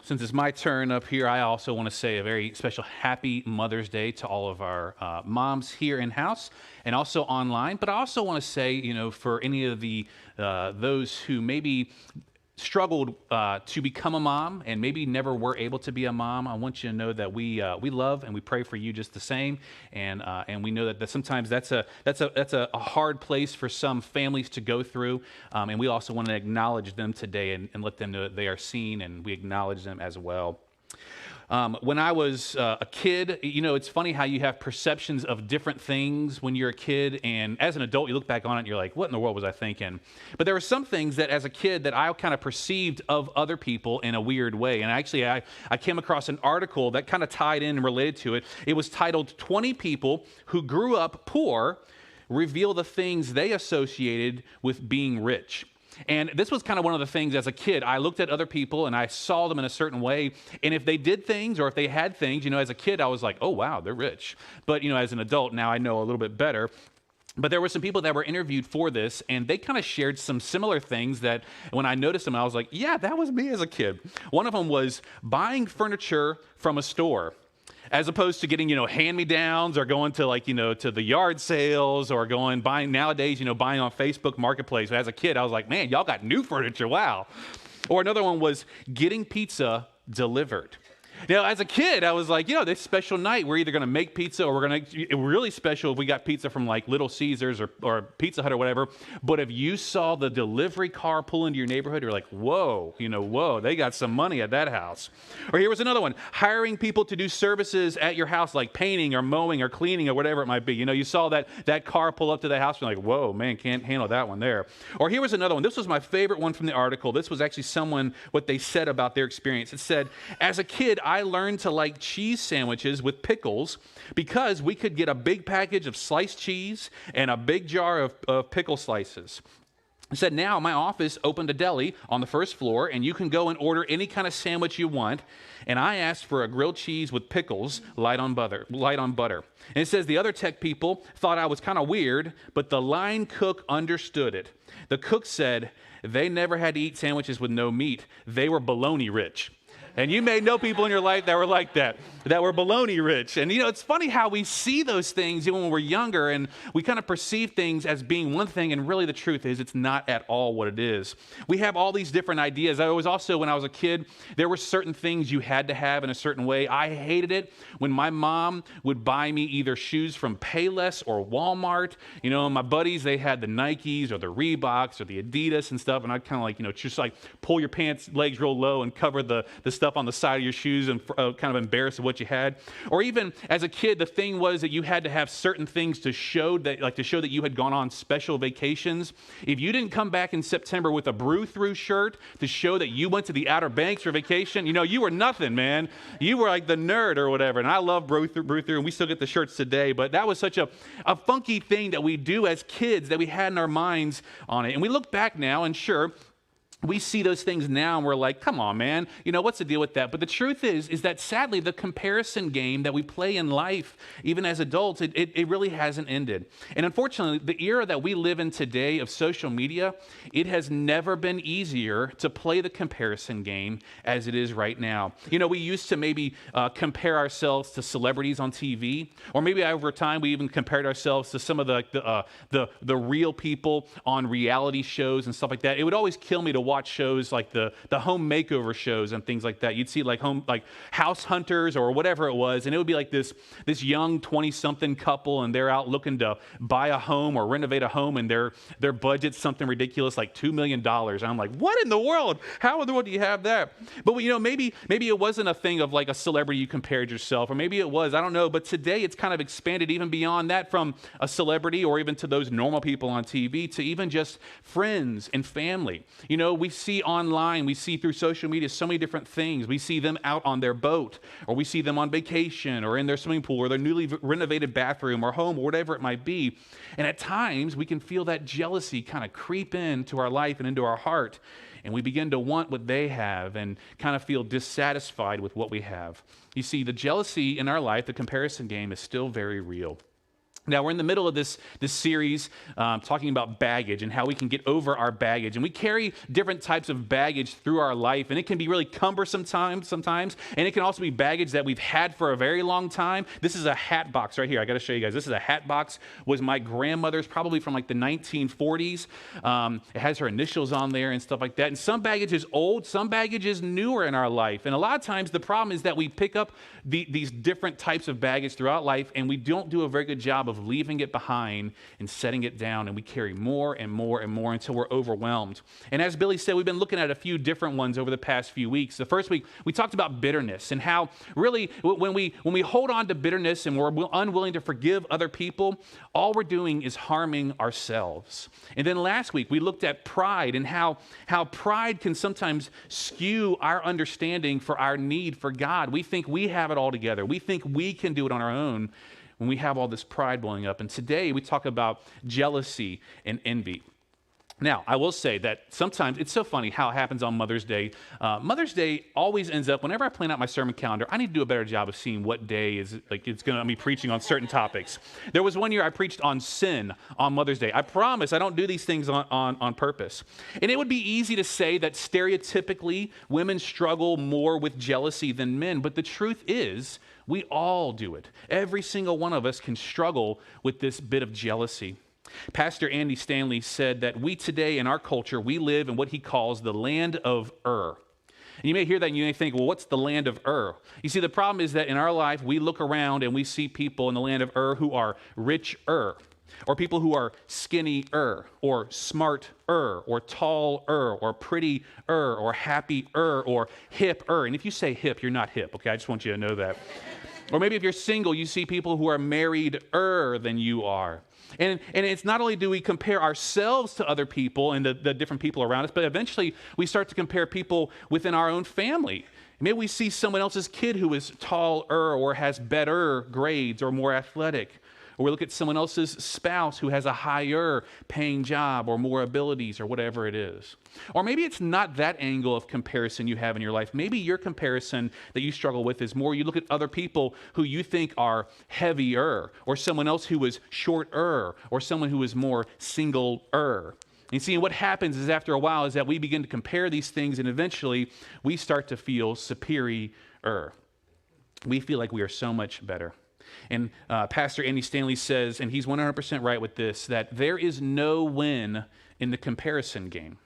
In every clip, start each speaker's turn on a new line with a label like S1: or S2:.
S1: Since it's my turn up here, I also want to say a very special happy Mother's Day to all of our moms here in house and also online. But I also want to say, for any of the those who maybe struggled to become a mom and maybe never were able to be a mom, I want you to know that we love and we pray for you just the same, and we know that sometimes that's a hard place for some families to go through, and we also want to acknowledge them today and let them know that they are seen and we acknowledge them as well. When I was a kid, it's funny how you have perceptions of different things when you're a kid, and as an adult, you look back on it and you're like, what in the world was I thinking? But there were some things that as a kid that I kind of perceived of other people in a weird way. And actually, I came across an article that kind of tied in and related to it. It was titled, 20 People Who Grew Up Poor Reveal the Things They Associated with Being Rich. And this was kind of one of the things as a kid. I looked at other people and I saw them in a certain way. And if they did things or if they had things, as a kid, I was like, oh, wow, they're rich. But, as an adult, now I know a little bit better. But there were some people that were interviewed for this, and they kind of shared some similar things that when I noticed them, I was like, yeah, that was me as a kid. One of them was buying furniture from a store, as opposed to getting, hand-me-downs or going to, to the yard sales or buying nowadays, buying on Facebook Marketplace. As a kid, I was like, man, y'all got new furniture, wow. Or another one was getting pizza delivered. As a kid, I was like, this special night, we're either going to make pizza or we're going to, really special if we got pizza from like Little Caesars or Pizza Hut or whatever. But if you saw the delivery car pull into your neighborhood, you're like, whoa, whoa, they got some money at that house. Or here was another one, hiring people to do services at your house, like painting or mowing or cleaning or whatever it might be. You saw that car pull up to the house, and you're like, whoa, man, can't handle that one there. Or here was another one. This was my favorite one from the article. This was actually what they said about their experience. It said, as a kid, I learned to like cheese sandwiches with pickles because we could get a big package of sliced cheese and a big jar of pickle slices. It said, now my office opened a deli on the first floor, and you can go and order any kind of sandwich you want. And I asked for a grilled cheese with pickles, light on butter. And it says the other tech people thought I was kind of weird, but the line cook understood it. The cook said they never had to eat sandwiches with no meat. They were bologna rich. And you may know people in your life that were like that were bologna rich. And it's funny how we see those things even when we're younger, and we kind of perceive things as being one thing, and really the truth is it's not at all what it is. We have all these different ideas. I was also, when I was a kid, there were certain things you had to have in a certain way. I hated it when my mom would buy me either shoes from Payless or Walmart. My buddies, they had the Nikes or the Reeboks or the Adidas and stuff, and I'd kind of like, just like pull your pants legs real low and cover the stuff on the side of your shoes and kind of embarrassed of what you had. Or even as a kid, the thing was that you had to have certain things to show that you had gone on special vacations. If you didn't come back in September with a brew-through shirt to show that you went to the Outer Banks for vacation, you were nothing, man. You were like the nerd or whatever. And I love brew-through, and we still get the shirts today. But that was such a funky thing that we do as kids that we had in our minds on it. And we look back now, and sure, we see those things now and we're like, come on, man, what's the deal with that? But the truth is that sadly, the comparison game that we play in life, even as adults, it really hasn't ended. And unfortunately, the era that we live in today of social media, it has never been easier to play the comparison game as it is right now. We used to maybe compare ourselves to celebrities on TV, or maybe over time we even compared ourselves to some of the real people on reality shows and stuff like that. It would always kill me to watch shows like the home makeover shows and things like that. You'd see like House Hunters or whatever it was, and it would be like this young 20-something couple, and they're out looking to buy a home or renovate a home, and their budget's something ridiculous like $2 million. And I'm like, what in the world? How in the world do you have that? But maybe it wasn't a thing of like a celebrity you compared yourself, or maybe it was, I don't know. But today it's kind of expanded even beyond that, from a celebrity or even to those normal people on TV to even just friends and family. We see online, we see through social media so many different things. We see them out on their boat, or we see them on vacation, or in their swimming pool, or their newly renovated bathroom or home, or whatever it might be. And at times, we can feel that jealousy kind of creep into our life and into our heart, and we begin to want what they have and kind of feel dissatisfied with what we have. You see, the jealousy in our life, the comparison game, is still very real. Now, we're in the middle of this series talking about baggage and how we can get over our baggage. And we carry different types of baggage through our life, and it can be really cumbersome sometimes, and it can also be baggage that we've had for a very long time. This is a hat box right here. I got to show you guys. This is a hat box. Was my grandmother's, probably from like the 1940s. It has her initials on there and stuff like that. And some baggage is old, some baggage is newer in our life. And a lot of times the problem is that we pick up these different types of baggage throughout life, and we don't do a very good job of leaving it behind and setting it down, and we carry more and more and more until we're overwhelmed. And as Billy said, we've been looking at a few different ones over the past few weeks. The first week, we talked about bitterness and how really when we hold on to bitterness and we're unwilling to forgive other people, all we're doing is harming ourselves. And then last week, we looked at pride and how pride can sometimes skew our understanding for our need for God. We think we have it all together. We think we can do it on our own when we have all this pride blowing up. And today we talk about jealousy and envy. Now, I will say that sometimes it's so funny how it happens on Mother's Day. Mother's Day always ends up, whenever I plan out my sermon calendar, I need to do a better job of seeing what day is, like, it's going to be preaching on certain topics. There was one year I preached on sin on Mother's Day. I promise I don't do these things on purpose. And it would be easy to say that stereotypically women struggle more with jealousy than men, but the truth is we all do it. Every single one of us can struggle with this bit of jealousy. Pastor Andy Stanley said that we today in our culture, we live in what he calls the land of And you may hear that and you may think, well, what's the land of You see, the problem is that in our life, we look around and we see people in the land of who are richer, or people who are skinnier, or smarter, or taller, or prettier, or happier, or hipper. And if you say hip, you're not hip, okay? I just want you to know that. Or maybe if you're single, you see people who are married-er than you are. And it's not only do we compare ourselves to other people and the different people around us, but eventually we start to compare people within our own family. Maybe we see someone else's kid who is taller or has better grades or more athletic. Or we look at someone else's spouse who has a higher paying job or more abilities or whatever it is. Or maybe it's not that angle of comparison you have in your life. Maybe your comparison that you struggle with is more you look at other people who you think are heavier, or someone else who is shorter, or someone who is more single-er. And see, what happens is after a while is that we begin to compare these things, and eventually we start to feel superior. We feel like we are so much better. And Pastor Andy Stanley says, and he's 100% right with this, that there is no win in the comparison game.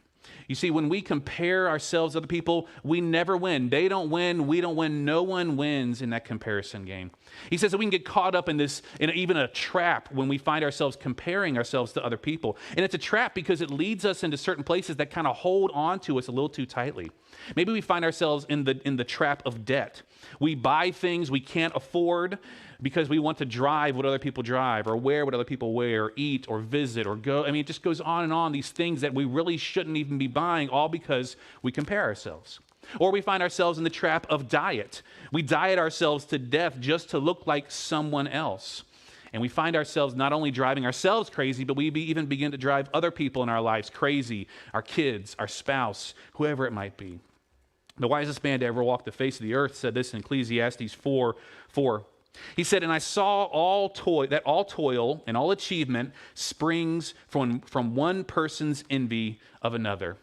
S1: You see, when we compare ourselves to other people, we never win. They don't win, we don't win. No one wins in that comparison game. He says that we can get caught up in even a trap when we find ourselves comparing ourselves to other people. And it's a trap because it leads us into certain places that kind of hold on to us a little too tightly. Maybe we find ourselves in the trap of debt. We buy things we can't afford because we want to drive what other people drive, or wear what other people wear, or eat, or visit, or go. I mean, it just goes on, these things that we really shouldn't even be buying, all because we compare ourselves. Or we find ourselves in the trap of diet. We diet ourselves to death just to look like someone else. And we find ourselves not only driving ourselves crazy, but we even begin to drive other people in our lives crazy, our kids, our spouse, whoever it might be. The wisest man to ever walk the face of the earth said this in Ecclesiastes 4:4. He said, and I saw that all toil and all achievement springs from one person's envy of another.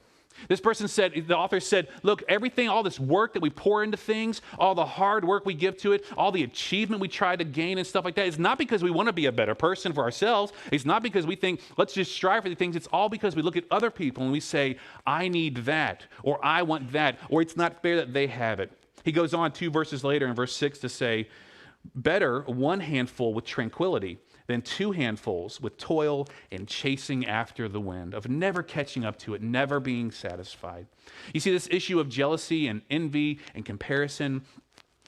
S1: This person said, the author said, look, everything, all this work that we pour into things, all the hard work we give to it, all the achievement we try to gain and stuff like that, it's not because we want to be a better person for ourselves. It's not because we think, let's just strive for the things. It's all because we look at other people and we say, I need that, or I want that, or it's not fair that they have it. He goes on 2 verses later in verse 6 to say, better one handful with tranquility than 2 handfuls with toil and chasing after the wind, of never catching up to it, never being satisfied. You see, this issue of jealousy and envy and comparison,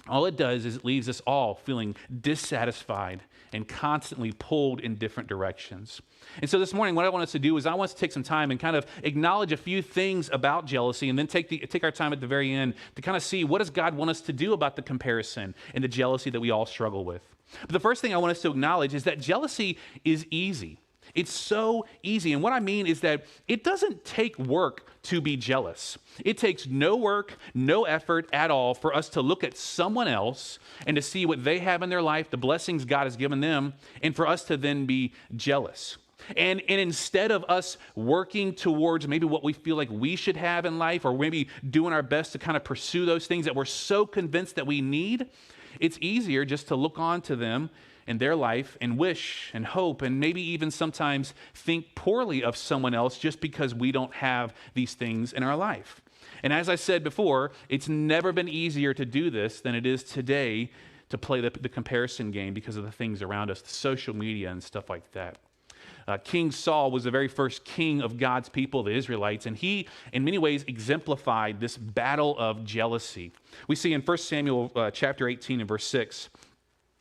S1: all it does is it leaves us all feeling dissatisfied and constantly pulled in different directions. And so this morning, what I want us to do is I want us to take some time and kind of acknowledge a few things about jealousy, and then take our time at the very end to kind of see what does God want us to do about the comparison and the jealousy that we all struggle with. But the first thing I want us to acknowledge is that jealousy is easy. It's so easy. And what I mean is that it doesn't take work to be jealous. It takes no work, no effort at all for us to look at someone else and to see what they have in their life, the blessings God has given them, and for us to then be jealous. And instead of us working towards maybe what we feel like we should have in life, or maybe doing our best to kind of pursue those things that we're so convinced that we need, it's easier just to look on to them in their life and wish and hope and maybe even sometimes think poorly of someone else just because we don't have these things in our life. And as I said before, it's never been easier to do this than it is today to play the comparison game because of the things around us, the social media and stuff like that. King Saul was the very first king of God's people, the Israelites, and he, in many ways, exemplified this battle of jealousy. We see in 1 Samuel chapter 18 and verse 6,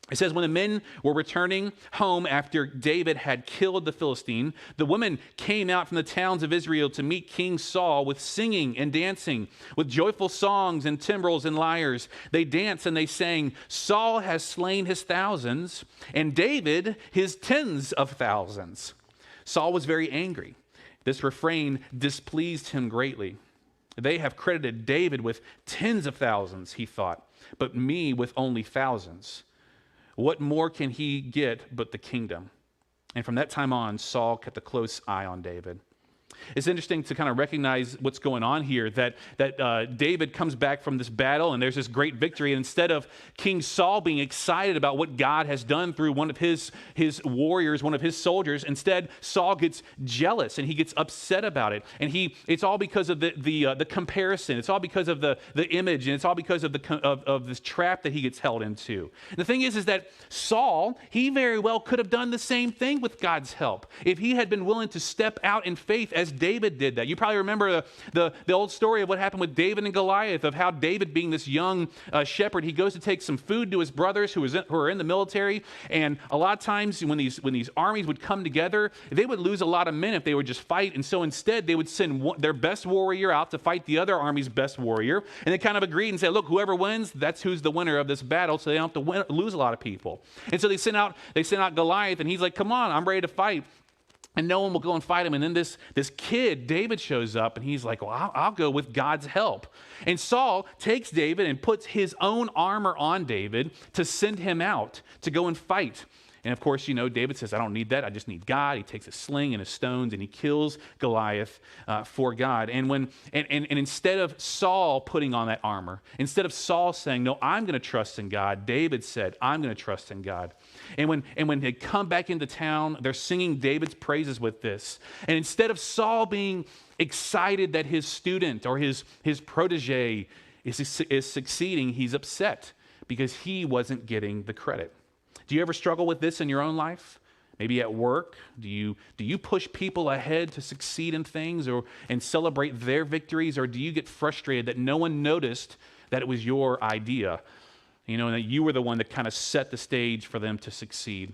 S1: it says, when the men were returning home after David had killed the Philistine, the women came out from the towns of Israel to meet King Saul with singing and dancing, with joyful songs and timbrels and lyres. They danced and they sang, Saul has slain his thousands, and David his tens of thousands. Saul was very angry. This refrain displeased him greatly. They have credited David with tens of thousands, he thought, but me with only thousands. What more can he get but the kingdom? And from that time on, Saul kept a close eye on David. It's interesting to kind of recognize what's going on here, that David comes back from this battle and there's this great victory. And instead of King Saul being excited about what God has done through one of his warriors, one of his soldiers, instead Saul gets jealous and he gets upset about it. And it's all because of the comparison. It's all because of the image, and it's all because of this trap that he gets held into. And the thing is that Saul, he very well could have done the same thing with God's help if he had been willing to step out in faith as David did that. You probably remember the old story of what happened with David and Goliath, of how David, being this young shepherd, he goes to take some food to his brothers who are in the military, and a lot of times when these armies would come together, they would lose a lot of men if they would just fight, and so instead they would send their best warrior out to fight the other army's best warrior, and they kind of agreed and said, look, whoever wins, that's who's the winner of this battle, so they don't have to lose a lot of people. And so they sent out Goliath, and he's like, come on, I'm ready to fight. And no one will go and fight him. And then this kid, David, shows up, and he's like, well, I'll go with God's help. And Saul takes David and puts his own armor on David to send him out to go and fight. And of course, David says, I don't need that. I just need God. He takes a sling and his stones and he kills Goliath for God. And instead of Saul putting on that armor, instead of Saul saying, no, I'm going to trust in God, David said, I'm going to trust in God. And when they come back into town, they're singing David's praises with this. And instead of Saul being excited that his student or his protege is succeeding, he's upset because he wasn't getting the credit. Do you ever struggle with this in your own life? Maybe at work? Do you push people ahead to succeed in things and celebrate their victories? Or do you get frustrated that no one noticed that it was your idea? And that you were the one that kind of set the stage for them to succeed.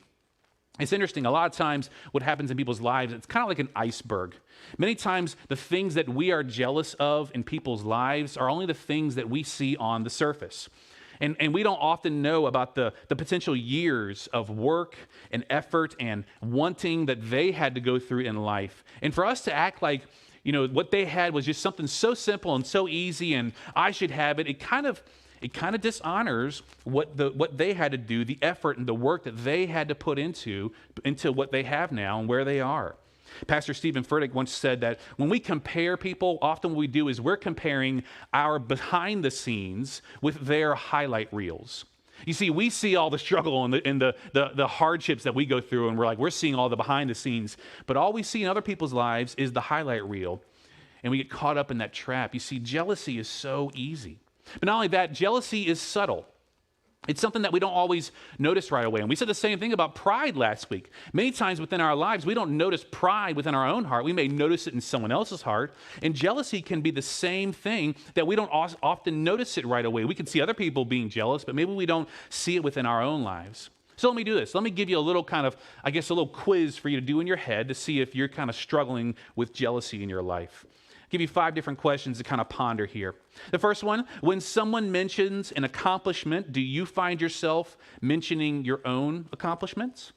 S1: It's interesting. A lot of times what happens in people's lives, it's kind of like an iceberg. Many times the things that we are jealous of in people's lives are only the things that we see on the surface. And we don't often know about the potential years of work and effort and wanting that they had to go through in life. And for us to act like, what they had was just something so simple and so easy and I should have it, it kind of dishonors what they had to do, the effort and the work that they had to put into what they have now and where they are. Pastor Stephen Furtick once said that when we compare people, often what we do is we're comparing our behind the scenes with their highlight reels. You see, we see all the struggle and the hardships that we go through, and we're seeing all the behind the scenes. But all we see in other people's lives is the highlight reel, and we get caught up in that trap. You see, jealousy is so easy. But not only that, jealousy is subtle. It's something that we don't always notice right away. And we said the same thing about pride last week. Many times within our lives, we don't notice pride within our own heart. We may notice it in someone else's heart. And jealousy can be the same thing, that we don't often notice it right away. We can see other people being jealous, but maybe we don't see it within our own lives. So let me do this. Let me give you a little a little quiz for you to do in your head to see if you're kind of struggling with jealousy in your life. Give you 5 different questions to kind of ponder here. The first one, when someone mentions an accomplishment, do you find yourself mentioning your own accomplishments?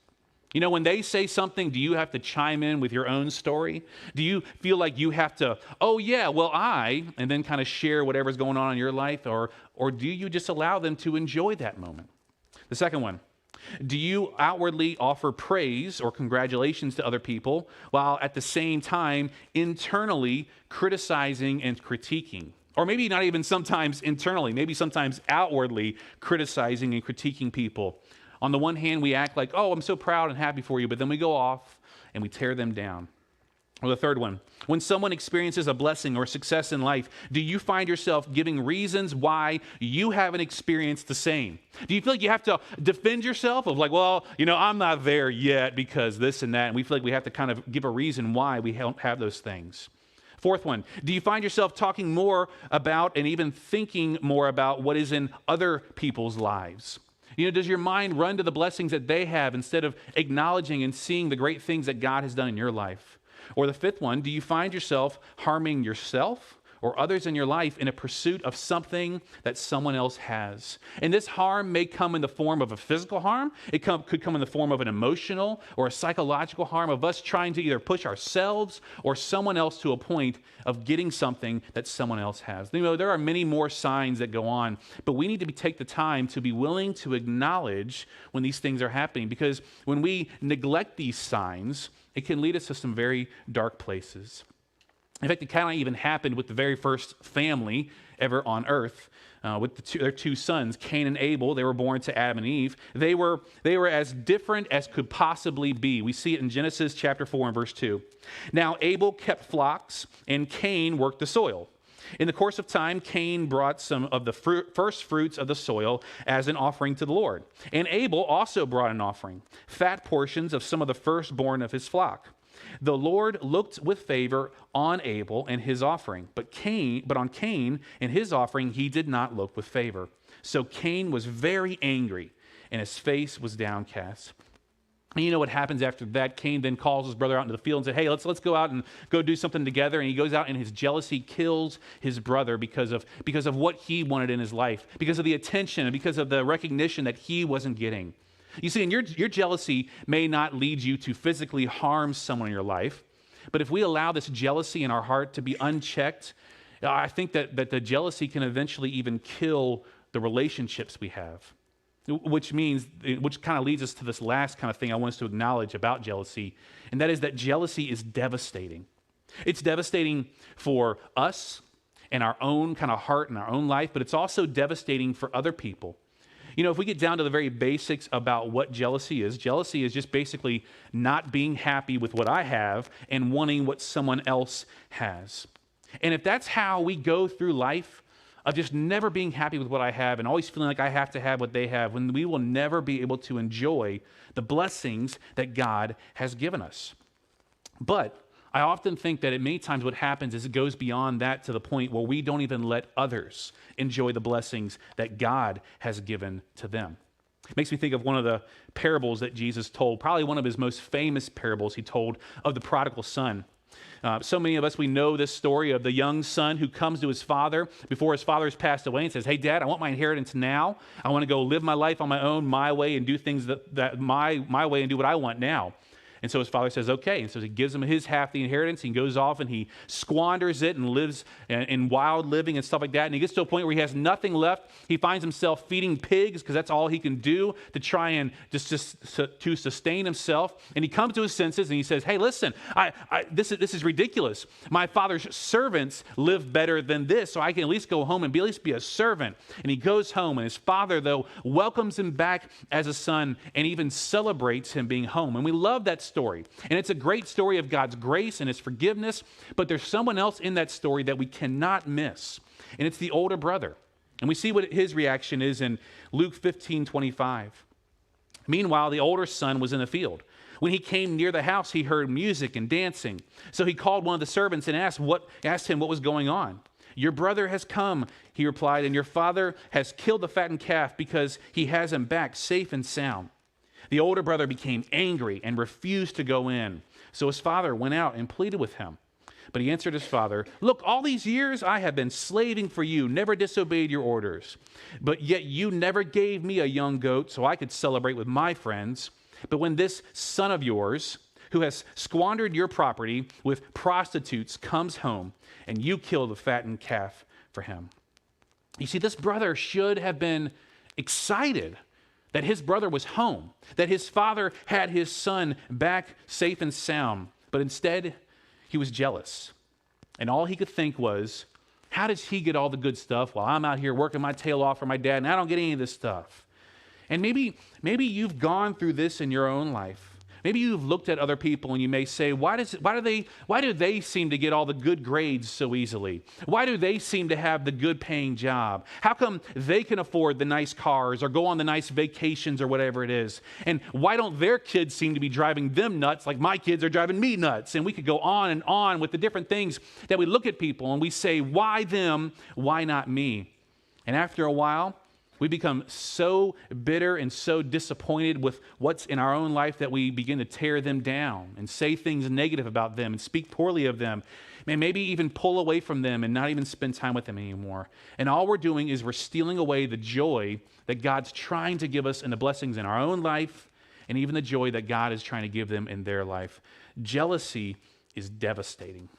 S1: You know, when they say something, do you have to chime in with your own story? Do you feel like you have to, oh yeah, well and then kind of share whatever's going on in your life? Or do you just allow them to enjoy that moment? The second one, do you outwardly offer praise or congratulations to other people while at the same time internally criticizing and critiquing? Or maybe not even sometimes internally, maybe sometimes outwardly criticizing and critiquing people. On the one hand, we act like, oh, I'm so proud and happy for you, but then we go off and we tear them down. Or the third one, when someone experiences a blessing or success in life, do you find yourself giving reasons why you haven't experienced the same? Do you feel like you have to defend yourself of like, well, you know, I'm not there yet because this and that, and we feel like we have to kind of give a reason why we don't have those things? Fourth one, do you find yourself talking more about and even thinking more about what is in other people's lives? You know, does your mind run to the blessings that they have instead of acknowledging and seeing the great things that God has done in your life? Or the fifth one, do you find yourself harming yourself or others in your life in a pursuit of something that someone else has? And this harm may come in the form of a physical harm. It could come in the form of an emotional or a psychological harm of us trying to either push ourselves or someone else to a point of getting something that someone else has. You know, there are many more signs that go on, but we need to take the time to be willing to acknowledge when these things are happening, because when we neglect these signs, it can lead us to some very dark places. In fact, it kind of even happened with the very first family ever on earth, with their two sons, Cain and Abel. They were born to Adam and Eve. They were as different as could possibly be. We see it in Genesis chapter 4 and verse 2. Now Abel kept flocks, and Cain worked the soil. In the course of time, Cain brought some of the first fruits of the soil as an offering to the Lord. And Abel also brought an offering, fat portions of some of the firstborn of his flock. The Lord looked with favor on Abel and his offering, but on Cain and his offering he did not look with favor. So Cain was very angry, and his face was downcast. And you know what happens after that? Cain then calls his brother out into the field and said, hey, let's go out and go do something together. And he goes out, and his jealousy kills his brother because of what he wanted in his life, because of the attention and because of the recognition that he wasn't getting. You see, and your jealousy may not lead you to physically harm someone in your life, but if we allow this jealousy in our heart to be unchecked, I think that the jealousy can eventually even kill the relationships we have, which kind of leads us to this last kind of thing I want us to acknowledge about jealousy, and that is that jealousy is devastating. It's devastating for us and our own kind of heart and our own life, but it's also devastating for other people. You know, if we get down to the very basics about what jealousy is just basically not being happy with what I have and wanting what someone else has. And if that's how we go through life, of just never being happy with what I have and always feeling like I have to have what they have, when we will never be able to enjoy the blessings that God has given us. But I often think that at many times what happens is it goes beyond that to the point where we don't even let others enjoy the blessings that God has given to them. It makes me think of one of the parables that Jesus told, probably one of his most famous parables he told, of the prodigal son. So many of us, we know this story of the young son who comes to his father before his father has passed away and says, hey, Dad, I want my inheritance now. I want to go live my life on my own, my way, and do things that my way and do what I want now. And so his father says, okay. And so he gives him his half the inheritance. He goes off and he squanders it and lives in wild living and stuff like that. And he gets to a point where he has nothing left. He finds himself feeding pigs because that's all he can do to try and just to sustain himself. And he comes to his senses and he says, hey, listen, this is ridiculous. My father's servants live better than this, so I can at least go home and at least be a servant. And he goes home, and his father, though, welcomes him back as a son and even celebrates him being home. And we love that story. And it's a great story of God's grace and his forgiveness, but there's someone else in that story that we cannot miss, and it's the older brother. And we see what his reaction is in Luke 15:25. Meanwhile, the older son was in the field. When he came near the house, he heard music and dancing. So he called one of the servants and asked him what was going on. Your brother has come, he replied, and your father has killed the fattened calf because he has him back safe and sound. The older brother became angry and refused to go in. So his father went out and pleaded with him. But he answered his father, look, all these years I have been slaving for you, never disobeyed your orders. But yet you never gave me a young goat so I could celebrate with my friends. But when this son of yours, who has squandered your property with prostitutes, comes home, and you kill the fattened calf for him." You see, this brother should have been excited that his brother was home, that his father had his son back safe and sound. But instead, he was jealous. And all he could think was, how does he get all the good stuff while I'm out here working my tail off for my dad and I don't get any of this stuff? And maybe you've gone through this in your own life. Maybe you've looked at other people and you may say, why do they seem to get all the good grades so easily? Why do they seem to have the good paying job? How come they can afford the nice cars or go on the nice vacations or whatever it is? And why don't their kids seem to be driving them nuts like my kids are driving me nuts? And we could go on and on with the different things that we look at people and we say, why them? Why not me? And after a while, we become so bitter and so disappointed with what's in our own life that we begin to tear them down and say things negative about them and speak poorly of them, and maybe even pull away from them and not even spend time with them anymore. And all we're doing is we're stealing away the joy that God's trying to give us and the blessings in our own life and even the joy that God is trying to give them in their life. Jealousy is devastating.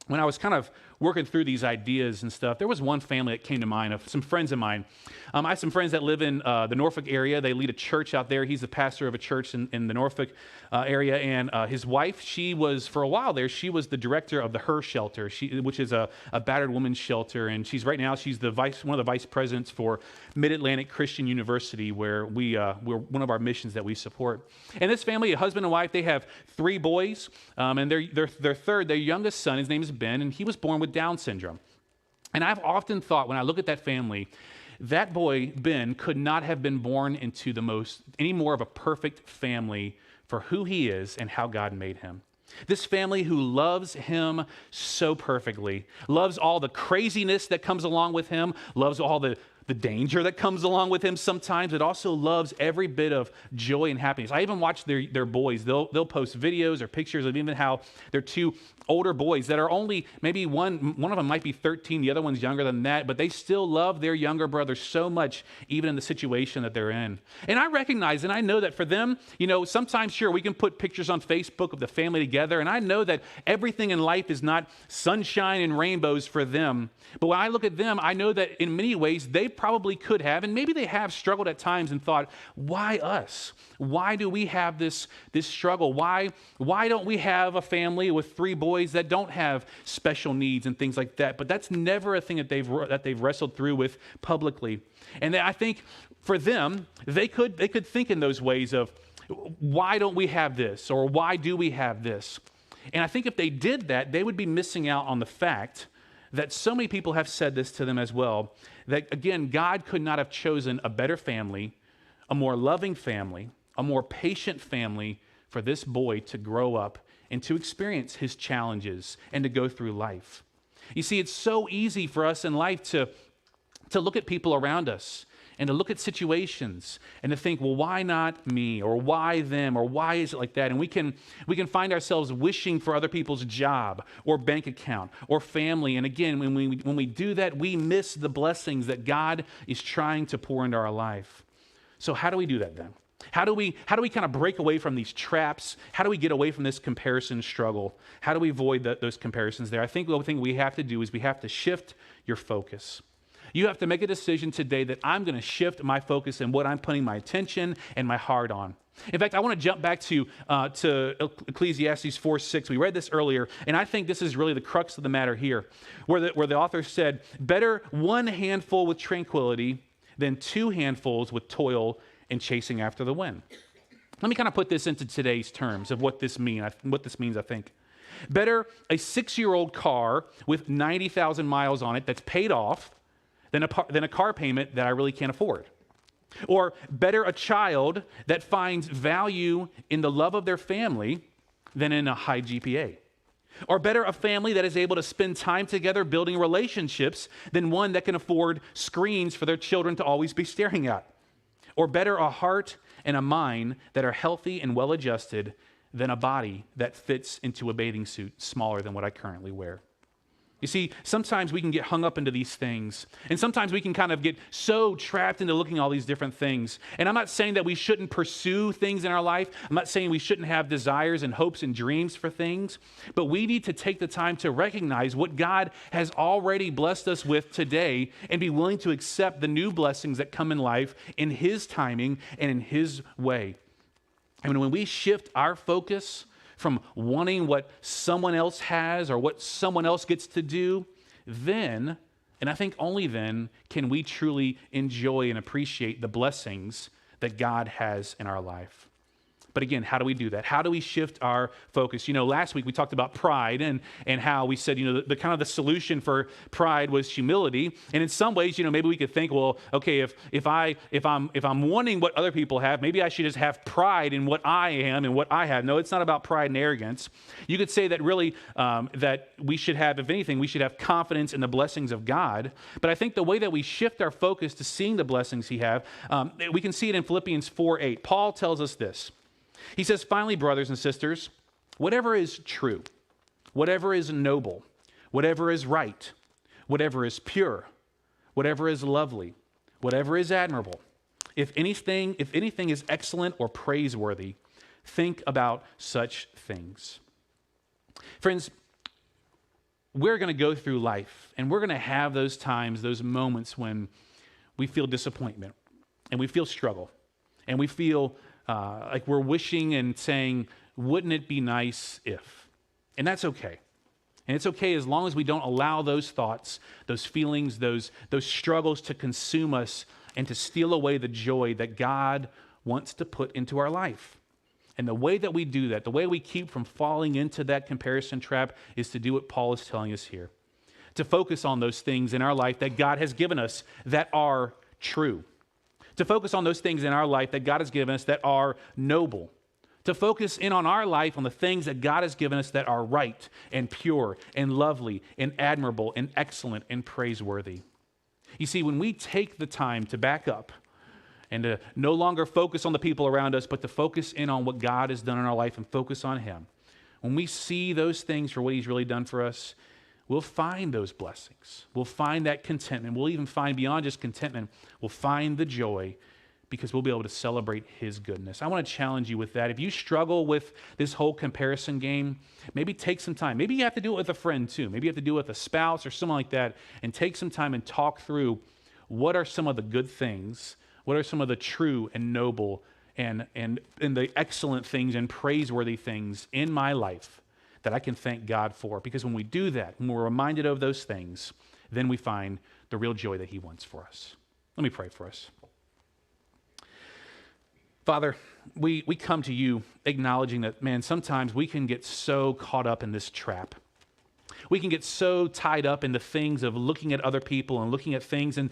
S1: When I was kind of working through these ideas and stuff, there was one family that came to mind of some friends of mine. I have some friends that live in the Norfolk area. They lead a church out there. He's the pastor of a church in the Norfolk area. And his wife, she was, for a while there, she was the director of the Her Shelter, which is a battered women's shelter. And she's one of the vice presidents for Mid-Atlantic Christian University, where we're one of our missions that we support. And this family, a husband and wife, they have 3 boys. And their youngest son, his name is Ben, and he was born with Down syndrome. And I've often thought, when I look at that family, that boy, Ben, could not have been born into any more of a perfect family for who he is and how God made him. This family who loves him so perfectly, loves all the craziness that comes along with him, loves all the danger that comes along with him sometimes. It also loves every bit of joy and happiness. I even watch their boys. They'll post videos or pictures of even how their 2 older boys that are only, maybe one of them might be 13, the other one's younger than that, but they still love their younger brother so much, even in the situation that they're in. And I recognize and I know that for them, sometimes, sure, we can put pictures on Facebook of the family together, and I know that everything in life is not sunshine and rainbows for them. But when I look at them, I know that in many ways they probably could have, and maybe they have struggled at times and thought, why us? Why do we have this struggle? Why don't we have a family with 3 boys that don't have special needs and things like that? But that's never a thing that they've wrestled through with publicly. And I think for them, they could think in those ways of, why don't we have this? Or why do we have this? And I think if they did that, they would be missing out on the fact that so many people have said this to them as well, that again, God could not have chosen a better family, a more loving family, a more patient family for this boy to grow up and to experience his challenges and to go through life. You see, it's so easy for us in life to look at people around us and to look at situations and to think, well, why not me? Or why them? Or why is it like that? And we can find ourselves wishing for other people's job or bank account or family. And again, when we do that, we miss the blessings that God is trying to pour into our life. So how do we do that then? How do we kind of break away from these traps? How do we get away from this comparison struggle? How do we avoid those comparisons there? I think the thing we have to do is we have to shift your focus. You have to make a decision today that I'm going to shift my focus and what I'm putting my attention and my heart on. In fact, I want to jump back to Ecclesiastes 4:6. We read this earlier, and I think this is really the crux of the matter here, where the author said, "Better 1 handful with tranquility than 2 handfuls with toil and chasing after the wind." Let me kind of put this into today's terms of what this means, I think. Better a 6-year-old car with 90,000 miles on it that's paid off than a car payment that I really can't afford. Or better a child that finds value in the love of their family than in a high GPA. Or better a family that is able to spend time together building relationships than one that can afford screens for their children to always be staring at. Or better a heart and a mind that are healthy and well-adjusted than a body that fits into a bathing suit smaller than what I currently wear. You see, sometimes we can get hung up into these things, and sometimes we can kind of get so trapped into looking at all these different things. And I'm not saying that we shouldn't pursue things in our life. I'm not saying we shouldn't have desires and hopes and dreams for things, but we need to take the time to recognize what God has already blessed us with today and be willing to accept the new blessings that come in life in His timing and in His way. And when we shift our focus from wanting what someone else has or what someone else gets to do, then, and I think only then, can we truly enjoy and appreciate the blessings that God has in our life. But again, how do we do that? How do we shift our focus? Last week we talked about pride and how we said, the kind of the solution for pride was humility. And in some ways, maybe we could think, well, okay, if I'm wanting what other people have, maybe I should just have pride in what I am and what I have. No, it's not about pride and arrogance. You could say that really that we should have, if anything, we should have confidence in the blessings of God. But I think the way that we shift our focus to seeing the blessings He have, we can see it in Philippians 4:8. Paul tells us this. He says, finally, brothers and sisters, whatever is true, whatever is noble, whatever is right, whatever is pure, whatever is lovely, whatever is admirable, if anything is excellent or praiseworthy, think about such things. Friends, we're going to go through life, and we're going to have those times, those moments when we feel disappointment, and we feel struggle, and we feel like we're wishing and saying, wouldn't it be nice if? And that's okay. And it's okay as long as we don't allow those thoughts, those feelings, those struggles to consume us and to steal away the joy that God wants to put into our life. And the way that we do that, the way we keep from falling into that comparison trap, is to do what Paul is telling us here. To focus on those things in our life that God has given us that are true. To focus on those things in our life that God has given us that are noble. To focus in on our life on the things that God has given us that are right and pure and lovely and admirable and excellent and praiseworthy. You see, when we take the time to back up and to no longer focus on the people around us, but to focus in on what God has done in our life and focus on Him, when we see those things for what He's really done for us, we'll find those blessings. We'll find that contentment. We'll even find beyond just contentment, we'll find the joy because we'll be able to celebrate His goodness. I want to challenge you with that. If you struggle with this whole comparison game, maybe take some time. Maybe you have to do it with a friend too. Maybe you have to do it with a spouse or someone like that, and take some time and talk through what are some of the good things, what are some of the true and noble and the excellent things and praiseworthy things in my life that I can thank God for. Because when we do that, when we're reminded of those things, then we find the real joy that He wants for us. Let me pray for us. Father, we come to You acknowledging that, man, sometimes we can get so caught up in this trap. We can get so tied up in the things of looking at other people and looking at things, and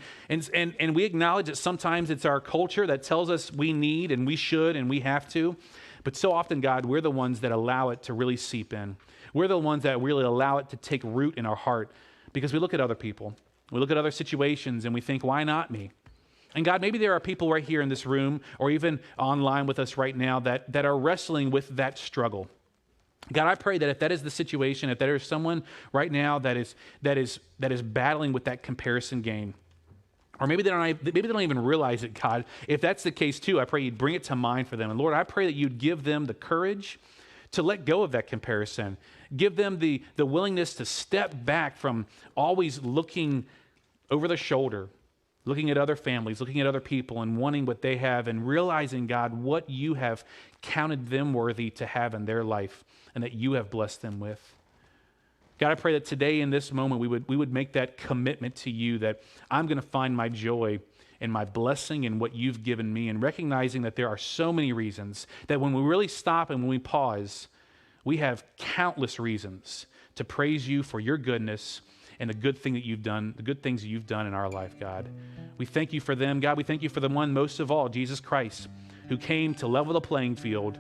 S1: we acknowledge that sometimes it's our culture that tells us we need and we should and we have to. But so often, God, we're the ones that allow it to really seep in. We're the ones that really allow it to take root in our heart because we look at other people. We look at other situations and we think, why not me? And God, maybe there are people right here in this room or even online with us right now that are wrestling with that struggle. God, I pray that if that is the situation, if there is someone right now that is battling with that comparison game, or maybe they don't even realize it, God. If that's the case too, I pray You'd bring it to mind for them. And Lord, I pray that You'd give them the courage to let go of that comparison. Give them the willingness to step back from always looking over their shoulder, looking at other families, looking at other people and wanting what they have and realizing, God, what You have counted them worthy to have in their life and that You have blessed them with. God, I pray that today in this moment we would make that commitment to You that I'm going to find my joy and my blessing in what You've given me, and recognizing that there are so many reasons that when we really stop and when we pause, we have countless reasons to praise You for Your goodness and the good thing that You've done, the good things that You've done in our life, God. We thank You for them, God. We thank You for the one most of all, Jesus Christ, who came to level the playing field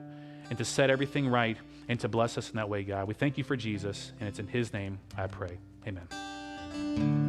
S1: and to set everything right and to bless us in that way, God. We thank You for Jesus, and it's in His name I pray. Amen.